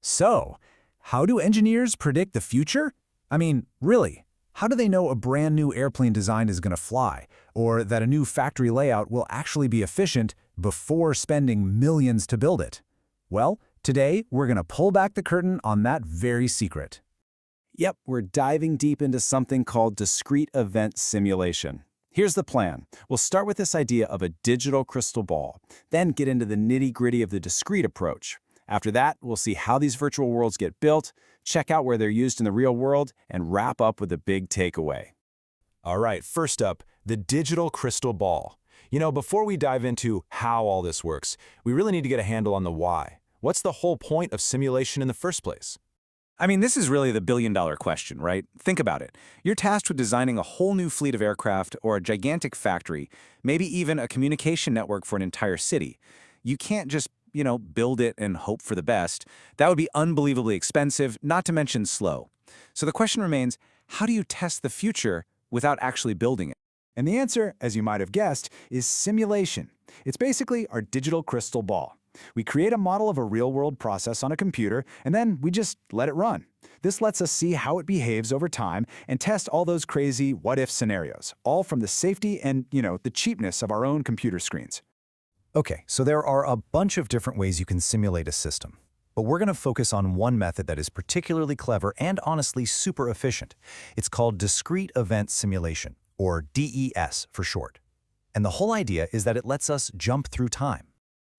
So, how do engineers predict the future? I mean, really, how do they know a brand new airplane design is going to fly, or that a new factory layout will actually be efficient before spending millions to build it? Well, today we're going to pull back the curtain on that very secret. Yep, we're diving deep into something called discrete event simulation. Here's the plan. We'll start with this idea of a digital crystal ball, then get into the nitty-gritty of the discrete approach. After that, we'll see how these virtual worlds get built, check out where they're used in the real world, and wrap up with a big takeaway. All right, first up, the digital crystal ball. Before we dive into how all this works, we really need to get a handle on the why. What's the whole point of simulation in the first place? I mean, this is really the billion-dollar question, right? Think about it. You're tasked with designing a whole new fleet of aircraft or a gigantic factory, maybe even a communication network for an entire city. You can't just build it and hope for the best. That would be unbelievably expensive, not to mention slow. So the question remains, how do you test the future without actually building it? And the answer, as you might have guessed, is simulation. It's basically our digital crystal ball. We create a model of a real-world process on a computer, and then we just let it run. This lets us see how it behaves over time and test all those crazy what-if scenarios, all from the safety and, the cheapness of our own computer screens. Okay, so there are a bunch of different ways you can simulate a system. But we're going to focus on one method that is particularly clever and honestly super efficient. It's called discrete event simulation, or DES for short. And the whole idea is that it lets us jump through time.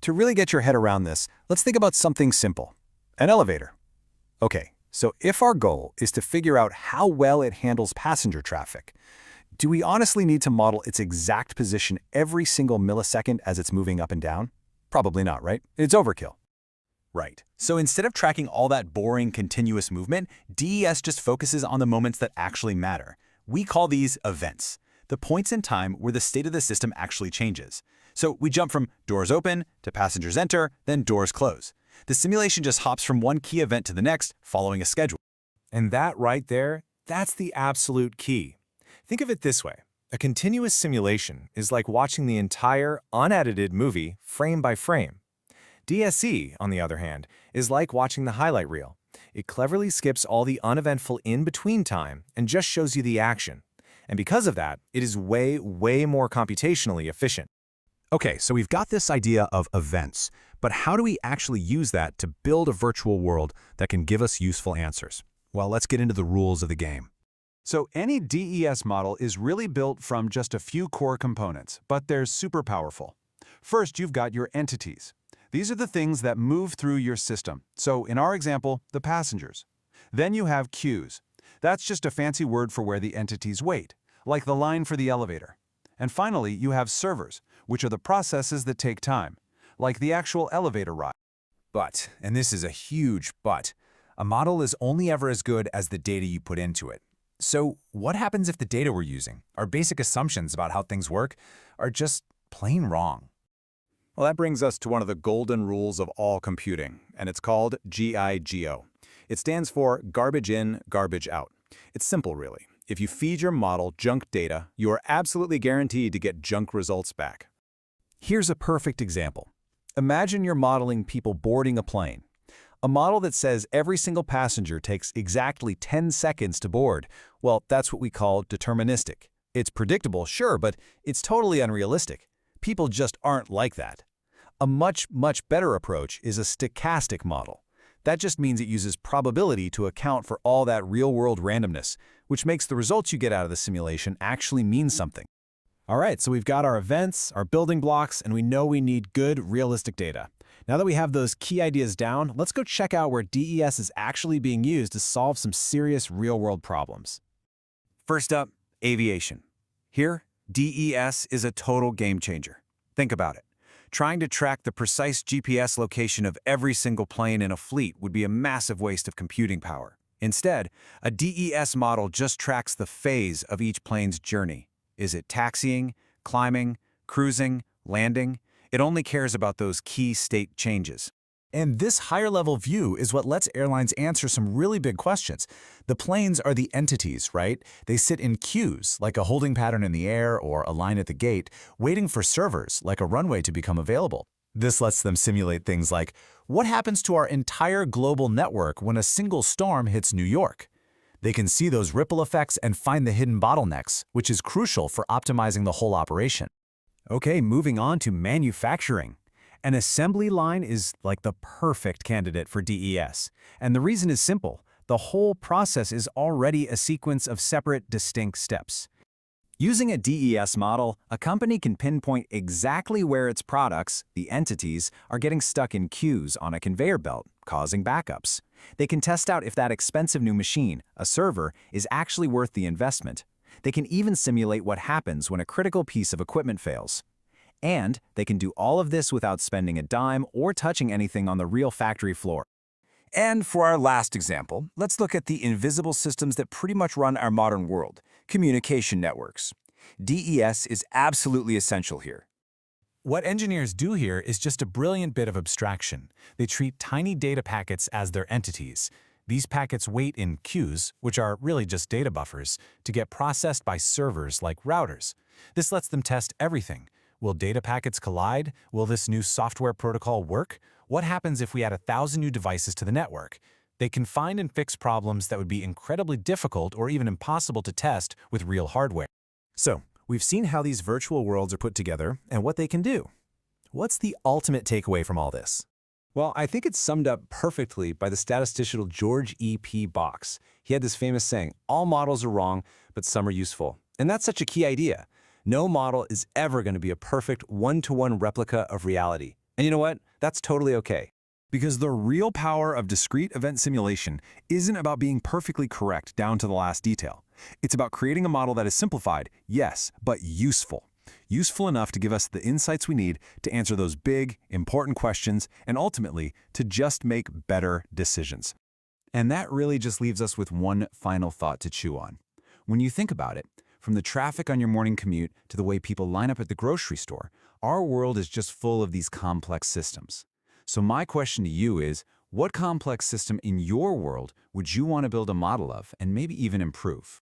To really get your head around this, let's think about something simple. An elevator. Okay, so if our goal is to figure out how well it handles passenger traffic, do we honestly need to model its exact position every single millisecond as it's moving up and down? Probably not, right? It's overkill. Right. So instead of tracking all that boring, continuous movement, DES just focuses on the moments that actually matter. We call these events, the points in time where the state of the system actually changes. So we jump from doors open to passengers enter, then doors close. The simulation just hops from one key event to the next, following a schedule. And that right there, that's the absolute key. Think of it this way. A continuous simulation is like watching the entire, unedited movie frame by frame. DSE, on the other hand, is like watching the highlight reel. It cleverly skips all the uneventful in-between time and just shows you the action. And because of that, it is way, way more computationally efficient. Okay, so we've got this idea of events, but how do we actually use that to build a virtual world that can give us useful answers? Well, let's get into the rules of the game. So any DES model is really built from just a few core components, but they're super powerful. First, you've got your entities. These are the things that move through your system. So in our example, the passengers. Then you have queues. That's just a fancy word for where the entities wait, like the line for the elevator. And finally, you have servers, which are the processes that take time, like the actual elevator ride. But, and this is a huge but, a model is only ever as good as the data you put into it. So what happens if the data we're using, our basic assumptions about how things work, are just plain wrong? Well, that brings us to one of the golden rules of all computing, and it's called GIGO. It stands for garbage in, garbage out. It's simple, really. If you feed your model junk data, you are absolutely guaranteed to get junk results back. Here's a perfect example. Imagine you're modeling people boarding a plane. A model that says every single passenger takes exactly 10 seconds to board, well, that's what we call deterministic. It's predictable, sure, but it's totally unrealistic. People just aren't like that. A much, much better approach is a stochastic model. That just means it uses probability to account for all that real-world randomness, which makes the results you get out of the simulation actually mean something. All right, so we've got our events, our building blocks, and we know we need good, realistic data. Now that we have those key ideas down, let's go check out where DES is actually being used to solve some serious real-world problems. First up, aviation. Here, DES is a total game changer. Think about it. Trying to track the precise GPS location of every single plane in a fleet would be a massive waste of computing power. Instead, a DES model just tracks the phase of each plane's journey. Is it taxiing, climbing, cruising, landing? It only cares about those key state changes. And this higher-level view is what lets airlines answer some really big questions. The planes are the entities, right? They sit in queues, like a holding pattern in the air or a line at the gate, waiting for servers, like a runway, to become available. This lets them simulate things like, what happens to our entire global network when a single storm hits New York? They can see those ripple effects and find the hidden bottlenecks, which is crucial for optimizing the whole operation. Okay, moving on to manufacturing. An assembly line is like the perfect candidate for DES. And the reason is simple. The whole process is already a sequence of separate, distinct steps. Using a DES model, a company can pinpoint exactly where its products, the entities, are getting stuck in queues on a conveyor belt, causing backups. They can test out if that expensive new machine, a server, is actually worth the investment. They can even simulate what happens when a critical piece of equipment fails. And they can do all of this without spending a dime or touching anything on the real factory floor. And for our last example, let's look at the invisible systems that pretty much run our modern world, communication networks. DES is absolutely essential here. What engineers do here is just a brilliant bit of abstraction. They treat tiny data packets as their entities. These packets wait in queues, which are really just data buffers, to get processed by servers like routers. This lets them test everything. Will data packets collide? Will this new software protocol work? What happens if we add 1,000 new devices to the network? They can find and fix problems that would be incredibly difficult or even impossible to test with real hardware. So, we've seen how these virtual worlds are put together and what they can do. What's the ultimate takeaway from all this? Well, I think it's summed up perfectly by the statistician George E.P. Box. He had this famous saying, all models are wrong, but some are useful. And that's such a key idea. No model is ever going to be a perfect one-to-one replica of reality. And you know what? That's totally okay. Because the real power of discrete event simulation isn't about being perfectly correct down to the last detail. It's about creating a model that is simplified, yes, but useful. Useful enough to give us the insights we need to answer those big, important questions and ultimately to just make better decisions. And that really just leaves us with one final thought to chew on. When you think about it, from the traffic on your morning commute to the way people line up at the grocery store, our world is just full of these complex systems. So my question to you is, what complex system in your world would you want to build a model of and maybe even improve?